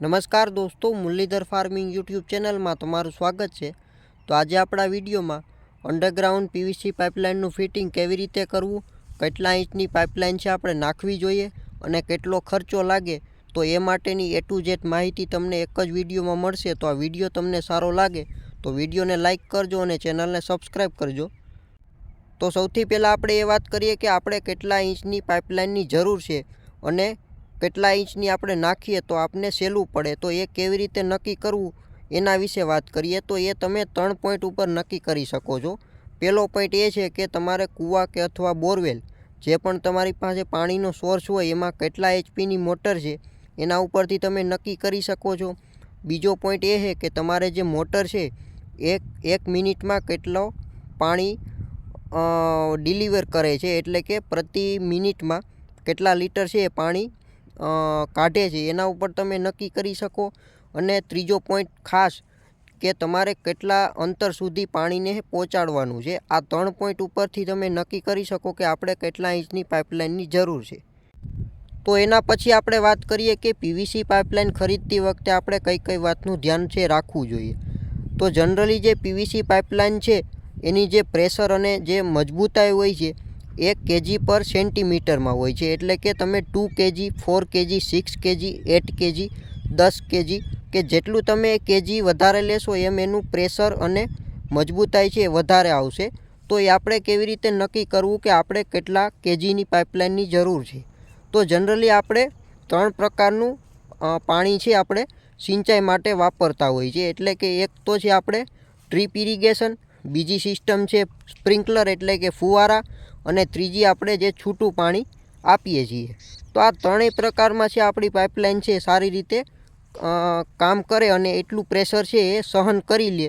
નમસ્કાર દોસ્તો, Muralidhar farming YouTube ચેનલમાં તમારું સ્વાગત છે। તો આજે આપણા વિડીયોમાં અંડરગ્રાઉન્ડ પીવીસી પાઇપલાઇનનું ફિટિંગ કેવી રીતે કરવું, કેટલા ઇંચની પાઇપલાઇન છે આપણે નાખવી જોઈએ અને કેટલો ખર્ચો લાગે, તો એ માટેની A to Z માહિતી તમને એક જ વિડીયોમાં મળશે। તો આ વિડીયો તમને સારો લાગે તો વિડીયોને લાઇક કરજો અને ચેનલને સબસ્ક્રાઈબ કરજો। તો સૌથી પહેલાં આપણે એ વાત કરીએ કે આપણે કેટલા ઇંચની પાઇપલાઇનની જરૂર છે અને કેટલા ઇંચની આપણે નાખીએ તો આપને સહેલું પડે। તો એ કેવી રીતે નક્કી કરવું એના વિશે વાત કરીએ તો એ તમે 3 પોઈન્ટ ઉપર નક્કી કરી શકો છો। પહેલો પોઈન્ટ એ છે કે તમારે કૂવા કે અથવા બોરવેલ જે પણ તમારી પાસે પાણીનો સોર્સ હોય એમાં કેટલા HP મોટર છે એના ઉપરથી તમે નક્કી કરી શકો છો। બીજો પોઈન્ટ એ છે કે તમારે જે મોટર છે એક મિનિટમાં કેટલો પાણી ડિલિવર કરે છે, એટલે કે પ્રતિ મિનિટમાં કેટલા લીટર છે એ પાણી કાઢે છે, એના ઉપર તમે નક્કી કરી શકો। અને ત્રીજો પોઈન્ટ ખાસ કે તમારે કેટલા અંતર સુધી પાણીને પહોંચાડવાનું છે। આ 3 પોઈન્ટ ઉપરથી તમે નક્કી કરી શકો કે આપણે કેટલા ઇંચની પાઇપલાઇનની જરૂર છે। તો એના પછી આપણે વાત કરીએ કે પીવીસી પાઇપલાઇન ખરીદતી વખતે આપણે કઈ કઈ વાતનું ધ્યાન છે રાખવું જોઈએ। તો જનરલી જે પીવીસી પાઇપલાઇન છે એની જે પ્રેશર અને જે મજબૂતાઈ હોય છે 1 kg પર સેન્ટીમીટરમાં હોય છે, એટલે કે તમે 2 kg, 4 kg, 6 kg, 8 kg, 10 kg કે જેટલું તમે કેજી વધારે લેશો એમ એનું પ્રેશર અને મજબૂતાઈ છે વધારે આવશે। તો એ આપણે કેવી રીતે નક્કી કરવું કે આપણે કેટલા કેજીની પાઇપલાઇનની જરૂર છે। તો જનરલી આપણે 3 પ્રકારનું પાણી છે આપણે સિંચાઈ માટે વાપરતા હોય છે, એટલે કે એક તો છે આપણે ડ્રીપ ઇરિગેશન, બીજી સિસ્ટમ છે સ્પ્રિંકલર એટલે કે ફુવારા, અને ત્રીજી આપણે જે છૂટું પાણી આપીએ છીએ। તો આ ત્રણેય પ્રકારમાં છે આપણી પાઇપલાઇન છે સારી રીતે કામ કરે અને એટલું પ્રેશર છે એ સહન કરી લે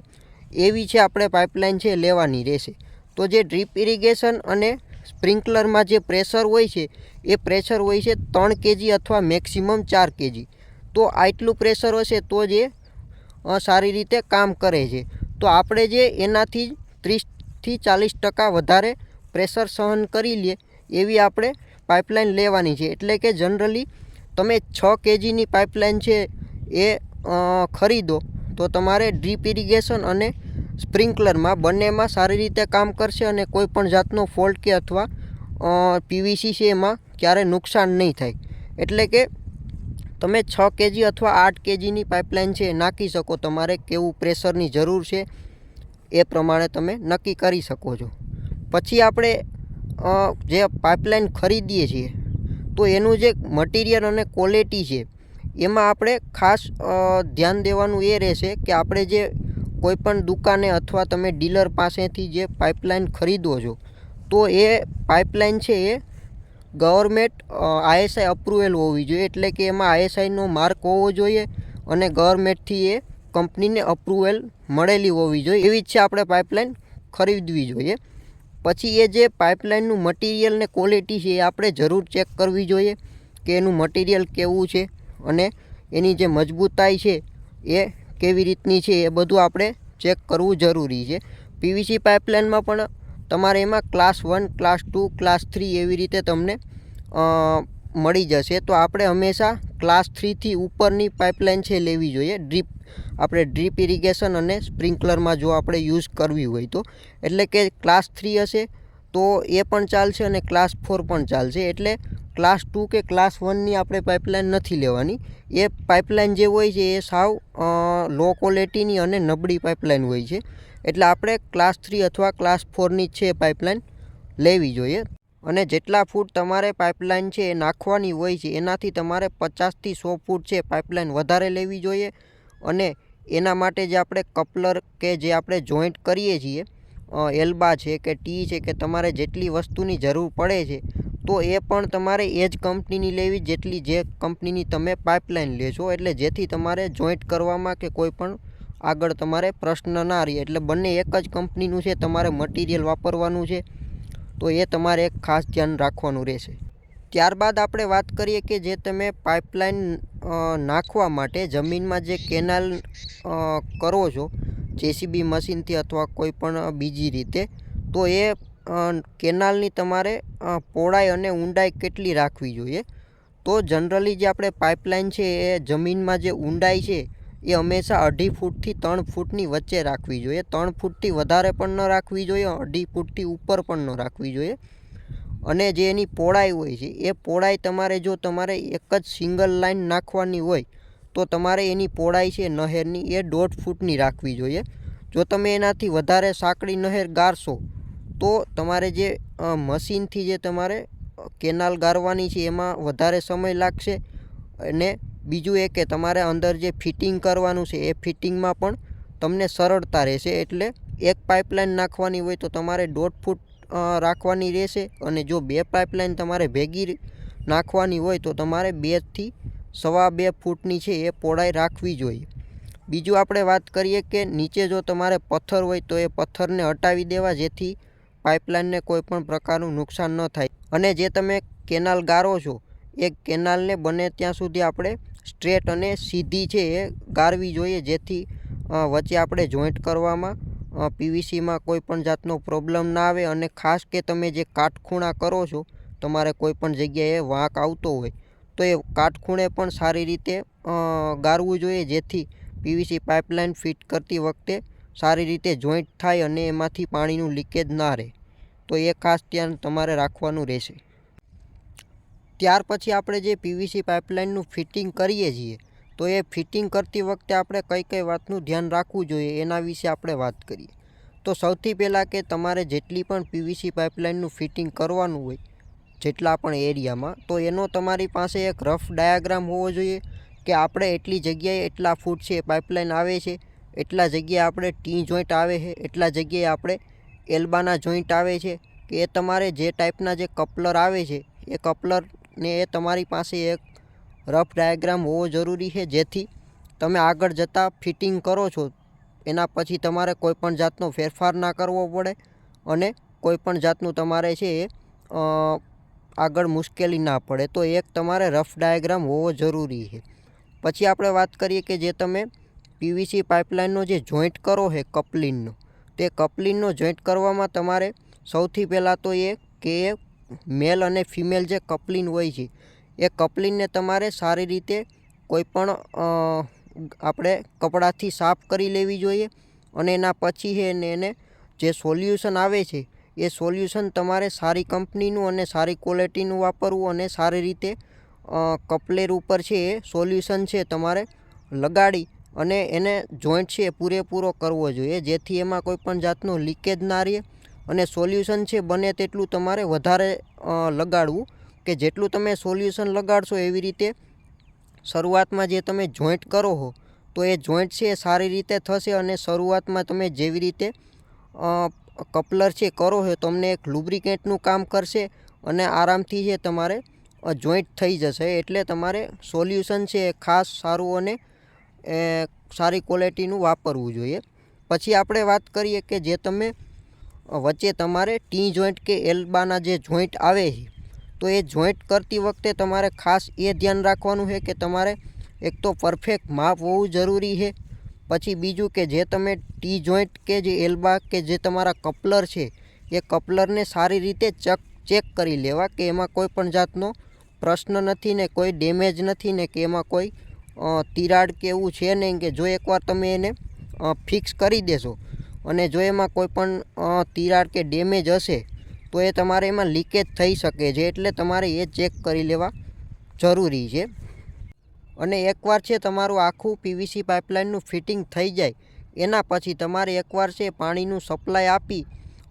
એવી છે આપણે પાઇપલાઇન છે લેવાની રહેશે। તો જે ડ્રીપ ઇરિગેશન અને સ્પ્રિંકલરમાં જે પ્રેશર હોય છે એ પ્રેશર હોય છે 3 kg અથવા મેક્સિમમ 4 kg। તો આટલું પ્રેશર હશે તો જ એ સારી રીતે કામ કરે છે। તો આપણે જે એનાથી 30થી 40% વધારે પ્રેશર સહન કરી લે એવી આપણે પાઇપલાઇન લેવાની છે। એટલે કે જનરલી તમે 6 kgની પાઇપલાઇન છે એ ખરીદો તો તમારે ડ્રીપ ઇરિગેશન અને સ્પ્રિંકલરમાં બંનેમાં સારી રીતે કામ કરશે અને કોઈ પણ જાતનો ફોલ્ટ કે અથવા પીવીસી છે એમાં ક્યારે નુકસાન નહીં થાય। એટલે કે તમે 6 kg અથવા 8 kgની પાઇપલાઇન છે નાખી શકો, તમારે કેવું પ્રેશરની જરૂર છે એ પ્રમાણે તમે નક્કી કરી શકો છો। પછી આપણે જે પાઇપલાઇન ખરીદીએ છીએ તો એનું જે મટીરિયલ અને ક્વોલિટી છે એમાં આપણે ખાસ ધ્યાન દેવાનું એ રહેશે કે આપણે જે કોઈપણ દુકાને અથવા તમે ડીલર પાસેથી જે પાઇપલાઇન ખરીદો છો તો એ પાઇપલાઇન છે એ ગવર્મેન્ટ ISI અપ્રુવેલ હોવી જોઈએ, એટલે કે એમાં ISIનો માર્ક હોવો જોઈએ અને ગવર્મેન્ટથી એ કંપનીને અપ્રુવેલ મળેલી હોવી જોઈએ, એવી જ છે આપણે પાઇપલાઇન ખરીદવી જોઈએ। પછી એ જે પાઇપલાઇનનું મટીરિયલ ને ક્વોલિટી છે એ આપણે જરૂર ચેક કરવી જોઈએ કે એનું મટીરિયલ કેવું છે અને એની જે મજબૂતાઈ છે એ કેવી રીતની છે એ બધું આપણે ચેક કરવું જરૂરી છે। પીવીસી પાઇપલાઇનમાં પણ તમારે એમાં ક્લાસ 1, ક્લાસ 2, ક્લાસ 3 એવી રીતે તમને મળી જશે। તો આપણે હંમેશા ક્લાસ 3થી ઉપરની પાઇપલાઇન છે લેવી જોઈએ ડ્રીપ ઇરિગેશન અને સ્પ્રિંકલરમાં જો આપણે યુઝ કરવી હોય તો, એટલે કે ક્લાસ 3 હશે તો એ પણ ચાલશે અને ક્લાસ 4 પણ ચાલશે। એટલે ક્લાસ 2 કે ક્લાસ 1ની આપણે પાઇપલાઇન નથી લેવાની, એ પાઇપલાઇન જે હોય છે એ સાવ લો ક્વોલિટીની અને નબળી પાઇપલાઇન હોય છે, એટલે આપણે ક્લાસ 3 અથવા ક્લાસ 4ની છે પાઇપલાઇન લેવી જોઈએ। અને જેટલા ફૂટ તમારે પાઇપલાઇન છે એ નાખવાની હોય છે એનાથી તમારે 50થી 100 ફૂટ છે પાઇપલાઇન વધારે લેવી જોઈએ। અને એના માટે જે આપણે કપલર કે જે આપણે જોઈન્ટ કરીએ છીએ એલ્બા છે કે ટી છે કે તમારે જેટલી વસ્તુની જરૂર પડે છે તો એ પણ તમારે એ જ કંપનીની લેવી જેટલી જે કંપનીની તમે પાઇપલાઇન લેશો, એટલે જેથી તમારે જોઈન્ટ કરવામાં કે કોઈ પણ આગળ તમારે પ્રશ્ન ના રહે। એટલે બંને એક જ કંપનીનું છે તમારે મટીરિયલ વાપરવાનું છે, તો એ તમારે એક ખાસ ધ્યાન રાખવાનું રહેશે। ત્યારબાદ આપણે વાત કરીએ કે જે તમે પાઇપલાઇન નાખવા માટે જમીનમાં જે કેનાલ કરો છો JCB મશીનથી અથવા કોઈ પણ બીજી રીતે, તો એ કેનાલની તમારે પહોળાઈ અને ઊંડાઈ કેટલી રાખવી જોઈએ। તો જનરલી જે આપણે પાઇપલાઇન છે એ જમીનમાં જે ઊંડાઈ છે એ હંમેશા 2.5 ફૂટથી 3 ફૂટની વચ્ચે રાખવી જોઈએ. 3 ફૂટથી વધારે પણ ન રાખવી જોઈએ, 2.5 ફૂટથી ઉપર પણ ન રાખવી જોઈએ. અને જે એની પહોળાઈ હોય છે એ પહોળાઈ તમારે જો તમારે એક જ સિંગલ લાઈન નાખવાની હોય તો તમારે એની પહોળાઈ છે નહેરની એ 1.5 ફૂટની રાખવી જોઈએ. જો તમે એનાથી વધારે સાંકડી નહેર ગારશો તો તમારે જે મશીનથી જે તમારે કેનાલ ગારવાની છે એમાં વધારે સમય લાગશે. અને બીજું એ કે તમારે અંદર જે ફિટિંગ કરવાનું છે એ ફિટિંગમાં પણ તમને સરળતા રહેશે. એટલે એક પાઇપલાઇન નાખવાની હોય તો તમારે 1.5 ફૂટ રાખવાની રહેશે. અને જો 2 પાઇપલાઇન તમારે ભેગી નાખવાની હોય તો તમારે 2 થી 2.25 ફૂટની છે એ પહોળાઈ રાખવી જોઈએ. બીજું આપણે વાત કરીએ કે નીચે જો તમારે પથ્થર હોય તો એ પથ્થરને હટાવી દેવા, જેથી પાઇપલાઇનને કોઈ પણ પ્રકારનું નુકસાન ન થાય. અને જે તમે કેનાલ ગારો છો એ કેનાલને બને ત્યાં સુધી આપણે સ્ટ્રેટ અને સીધી છે એ ગારવી જોઈએ, જેથી વચ્ચે આપણે જોઈન્ટ કરવામાં પીવીસીમાં કોઈ પણ જાતનો પ્રોબ્લેમ ના આવે. અને ખાસ કે તમે જે કાટખૂણા કરો છો, તમારે કોઈ પણ જગ્યાએ વાંક આવતો હોય તો એ કાટખૂણે પણ સારી રીતે ગારવું જોઈએ, જેથી પીવીસી પાઇપલાઇન ફિટ કરતી વખતે સારી રીતે જોઈન્ટ થાય અને એમાંથી પાણીનું લીકેજ ના રહે. તો એ ખાસ ધ્યાન તમારે રાખવાનું રહેશે. ત્યાર પછી આપણે જે પીવીસી પાઇપલાઇનનું ફિટિંગ કરીએ છીએ તો એ ફિટિંગ કરતી વખતે આપણે કઈ કઈ વાતનું ધ્યાન રાખવું જોઈએ એના વિશે આપણે વાત કરીએ. તો સૌથી પહેલાં કે તમારે જેટલી પણ પીવીસી પાઇપલાઇનનું ફિટિંગ કરવાનું હોય જેટલા પણ એરિયામાં, તો એનો તમારી પાસે એક રફ ડાયાગ્રામ હોવો જોઈએ કે આપણે એટલી જગ્યાએ એટલા ફૂટ છે પાઇપલાઇન આવે છે, એટલા જગ્યાએ આપણે ટી જોઈન્ટ આવે છે, એટલા જગ્યાએ આપણે એલ્બાના જોઈન્ટ આવે છે. કે એ તમારે જે ટાઈપના જે કપલર આવે છે એ કપલરને એ તમારી પાસે એક રફ ડાયાગ્રામ હોવો જરૂરી છે, જેથી તમે આગળ જતાં ફિટિંગ કરો છો એના પછી તમારે કોઈ પણ જાતનો ફેરફાર ના કરવો પડે અને કોઈ પણ જાતનું તમારે છે એ આગળ મુશ્કેલી ના પડે. તો એક તમારે રફ ડાયાગ્રામ હોવો જરૂરી છે. પછી આપણે વાત કરીએ કે જે તમે પીવીસી પાઇપલાઇનનો જે જોઈન્ટ કરો છે કપલિંગનો, તે કપલિંગનો જોઈન્ટ કરવામાં તમારે સૌથી પહેલાં તો એ કે મેલ અને ફિમેલ જે કપલિંગ હોય છે એ કપલિંગને તમારે સારી રીતે કોઈ પણ આપણે કપડાથી સાફ કરી લેવી જોઈએ. અને એના પછી છે ને એને જે સોલ્યુશન આવે છે એ સોલ્યુશન તમારે સારી કંપનીનું અને સારી ક્વોલિટીનું વાપરવું અને સારી રીતે કપલેર ઉપર છે એ સોલ્યુશન છે તમારે લગાડી અને એને જોઈન્ટ છે પૂરેપૂરો કરવો જોઈએ, જેથી એમાં કોઈ પણ જાતનો લીકેજ ના રહે. અને સોલ્યુશન છે બને તેટલું તમારે વધારે લગાડવું, કે જેટલું તમે સોલ્યુશન લગાડશો એવી રીતે શરૂઆતમાં જે તમે જોઈન્ટ કરો છો તો એ જોઈન્ટ છે એ સારી રીતે થશે. અને શરૂઆતમાં તમે જેવી રીતે કપલર છે કરો છો તમને એક લુબ્રિકેન્ટનું કામ કરશે અને આરામથી છે તમારે જોઈન્ટ થઈ જશે. એટલે તમારે સોલ્યુશન છે એ ખાસ સારું અને સારી ક્વોલિટીનું વાપરવું જોઈએ. પછી આપણે વાત કરીએ કે જે તમે વચ્ચે તમારે ટી જોઈન્ટ કે એલ્બાના જે જોઈન્ટ આવે છે તો એ જોઈન્ટ કરતી વખતે તમારે ખાસ એ ધ્યાન રાખવાનું છે કે તમારે એક તો પરફેક્ટ માપ હોવું જરૂરી છે. પછી બીજું કે જે તમે ટી જોઈન્ટ કે જે એલ્બા કે જે તમારા કપલર છે એ કપલરને સારી રીતે ચેક કરી લેવા કે એમાં કોઈ પણ જાતનો પ્રશ્ન નથી ને કોઈ ડેમેજ નથી ને કે એમાં કોઈ તિરાડ કે એવું છે નહીં. કે જો એકવાર તમે એને ફિક્સ કરી દેશો અને જો એમાં કોઈ પણ તિરાડ કે ડેમેજ હશે તો એ તમારે એમાં લીકેજ થઈ શકે છે. એટલે તમારે એ ચેક કરી લેવા જરૂરી છે. અને એકવાર છે તમારું આખું પીવીસી પાઇપલાઇનનું ફિટિંગ થઈ જાય એના પછી તમારે એકવાર છે પાણીનું સપ્લાય આપી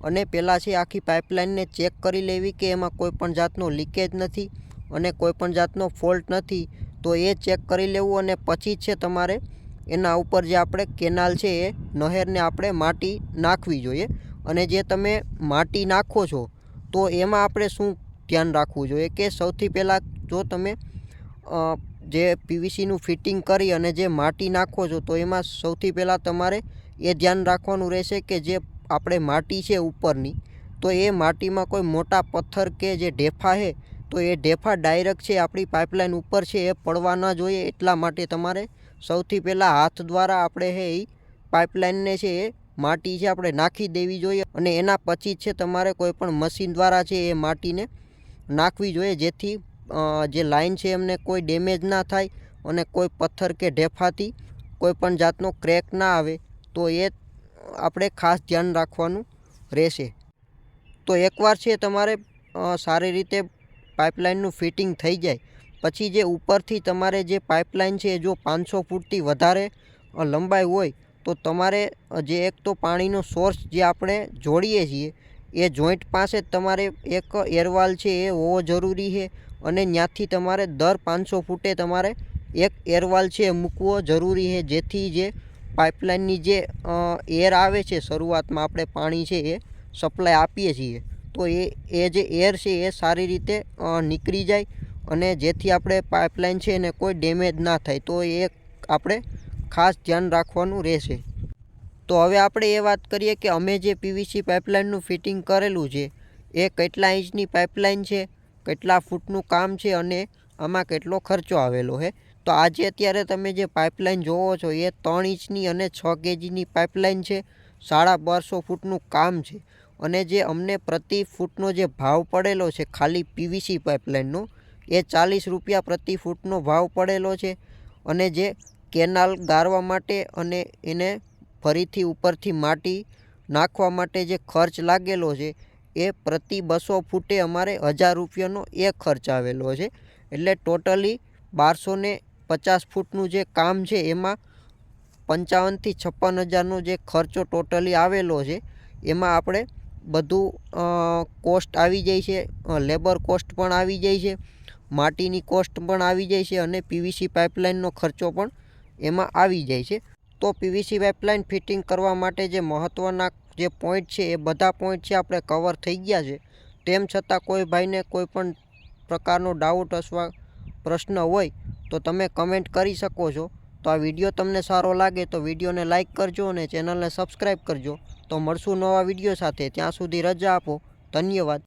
અને પહેલાં છે આખી પાઇપલાઇનને ચેક કરી લેવી કે એમાં કોઈ પણ જાતનો લીકેજ નથી અને કોઈ પણ જાતનો ફોલ્ટ નથી. તો એ ચેક કરી લેવું અને પછી છે તમારે એના ઉપર જે આપણે કેનાલ છે એ નહેરને આપણે માટી નાખવી જોઈએ. અને જે તમે માટી નાખો છો તો એમાં આપણે શું ધ્યાન રાખવું જોઈએ કે સૌથી પહેલાં જો તમે જે પીવીસીનું ફિટિંગ કરી અને જે માટી નાખો છો તો એમાં સૌથી પહેલાં તમારે એ ધ્યાન રાખવાનું રહેશે કે જે આપણે માટી છે ઉપરની, તો એ માટીમાં કોઈ મોટા પથ્થર કે જે ઢેફા છે તો એ ઢેફા ડાયરેક્ટ છે આપણી પાઇપલાઇન ઉપર છે એ પડવા ન જોઈએ. એટલા માટે તમારે સૌથી પહેલાં હાથ દ્વારા આપણે છે એ પાઇપલાઇનને છે એ માટી છે આપણે નાખી દેવી જોઈએ. અને એના પછી છે તમારે કોઈ પણ મશીન દ્વારા છે એ માટીને નાખવી જોઈએ, જેથી જે લાઇન છે એમને કોઈ ડેમેજ ના થાય અને કોઈ પથ્થર કે ઢેફાથી કોઈ પણ જાતનો ક્રેક ના આવે, તો એ આપણે ખાસ ધ્યાન રાખવાનું રહેશે. તો એકવાર છે તમારે સારી રીતે પાઇપલાઇનનું ફિટિંગ થઈ જાય પછી જે ઉપરથી તમારે જે પાઇપલાઇન છે જો 500 ફૂટથી વધારે લંબાઈ હોય તો તમારે જે એક તો પાણીનો સોર્સ જે આપણે જોડીએ છીએ એ જોઈન્ટ પાસે જ તમારે એક એરવાલ છે એ હોવો જરૂરી છે અને ત્યાંથી તમારે દર 500 ફૂટે તમારે એક એરવાલ છે એ મૂકવો જરૂરી છે, જેથી જે પાઇપલાઇનની જે એર આવે છે શરૂઆતમાં આપણે પાણી છે એ સપ્લાય આપીએ છીએ તો એ જે એર છે એ સારી રીતે નીકળી જાય અને જેથી આપણે પાઇપલાઇન છે એને કોઈ ડેમેજ ના થાય. તો એ આપણે ખાસ ધ્યાન રાખવાનું રહેશે. તો હવે આપણે એ વાત કરીએ કે અમે જે પીવીસી પાઇપલાઇનનું ફિટિંગ કરેલું છે એ કેટલા ઇંચની પાઇપલાઇન છે, કેટલા ફૂટનું કામ છે અને આમાં કેટલો ખર્ચો આવેલો છે. તો આજે અત્યારે તમે જે પાઇપલાઇન જોવો છો એ 3 ઇંચની અને 6 કેજીની પાઇપલાઇન છે. 1250 ફૂટનું કામ છે અને જે અમને પ્રતિ ફૂટનો જે ભાવ પડેલો છે ખાલી પીવીસી પાઇપલાઇનનો એ 40 રૂપિયા પ્રતિ ફૂટનો ભાવ પડેલો છે. અને જે કેનાલ ગાળવા માટે અને એને ફરીથી ઉપરથી માટી નાખવા માટે જે ખર્ચ લાગેલો છે એ પ્રતિ 200 ફૂટે અમારે 1000 રૂપિયાનો એ ખર્ચ આવેલો છે. એટલે ટોટલી 1250 ફૂટનું જે કામ છે એમાં 55,000 થી 56,000નો જે ખર્ચો ટોટલી આવેલો છે. એમાં આપણે બધું કોસ્ટ આવી જાય છે, લેબર કોસ્ટ પણ આવી જાય છે, માટીની કોસ્ટ પણ આવી જાય છે અને પીવીસી પાઇપલાઇનનો ખર્ચો પણ એમાં આવી જાય છે. તો પીવીસી પાઇપલાઇન ફિટિંગ કરવા માટે જે મહત્ત્વના જે પોઈન્ટ છે એ બધા પોઈન્ટ છે આપણે કવર થઈ ગયા છે. તેમ છતાં કોઈ ભાઈને કોઈ પણ પ્રકારનો ડાઉટ અથવા પ્રશ્ન હોય તો તમે કમેન્ટ કરી શકો છો. તો આ વિડીયો તમને સારો લાગે તો વિડીયોને લાઇક કરજો અને ચેનલને સબસ્ક્રાઈબ કરજો. તો મળશું નવા વિડીયો સાથે, ત્યાં સુધી રજા આપો. ધન્યવાદ.